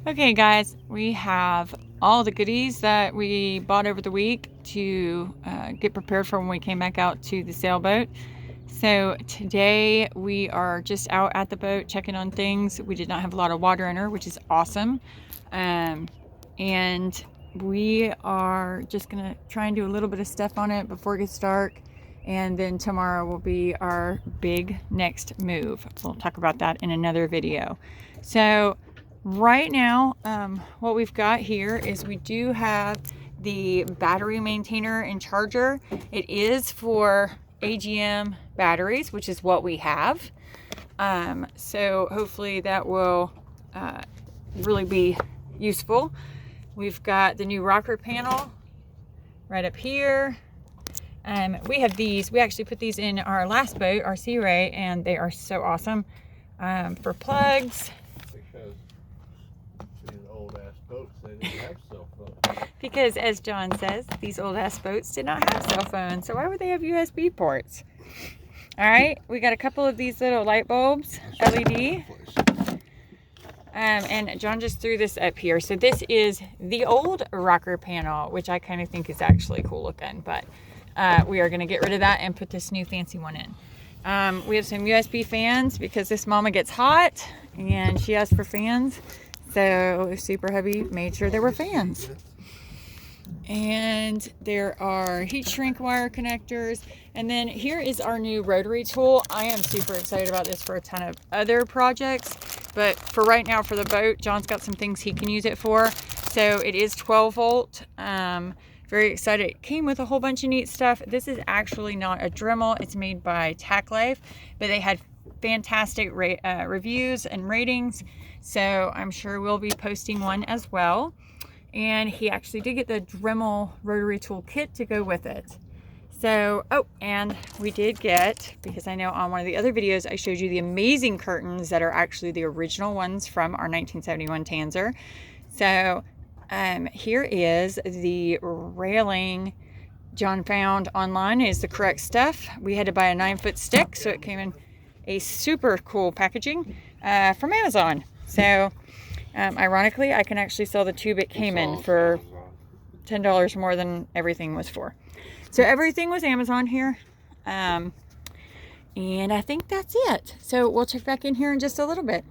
Okay guys, we have all the goodies that we bought over the week to get prepared for when we came back out to the sailboat. So today we are just out at the boat checking on things. We did not have a lot of water in her, which is awesome. And we are just gonna try and do a little bit of stuff on it before it gets dark. And then tomorrow will be our big next move. We'll talk about that in another video. So right now, what we've got here is we do have the battery maintainer and charger. It is for AGM batteries, which is what we have. So hopefully that will really be useful. We've got the new rocker panel right up here. We have these. We actually put these in our last boat, our Sea Ray, and they are so awesome for plugs. Because as John says, these old ass boats did not have cell phones, so why would they have USB ports? All right, we got a couple of these little light bulbs, LED. And John just threw this up here. So this is the old rocker panel, which I kind of think is actually cool looking, but we are going to get rid of that and put this new fancy one in. We have some USB fans because this mama gets hot and she asked for fans. So Super Hubby made sure there were fans. And there are heat shrink wire connectors. And then here is our new rotary tool. I am super excited about this for a ton of other projects. But for right now, for the boat, John's got some things he can use it for. So it is 12 volt. Very excited. It came with a whole bunch of neat stuff. This is actually not a Dremel. It's made by Tacklife. But they had fantastic reviews and ratings. So I'm sure we'll be posting one as well. And he actually did get the Dremel rotary tool kit to go with it. So, oh, and we did get, because I know on one of the other videos I showed you the amazing curtains that are actually the original ones from our 1971 Tanzer. So here is the railing John found online. It is the correct stuff. We had to buy a 9-foot stick, so it came in a super cool packaging from Amazon. So ironically, I can actually sell the tube it came in for $10 more than everything was for. So everything was Amazon here. And I think that's it. So we'll check back in here in just a little bit.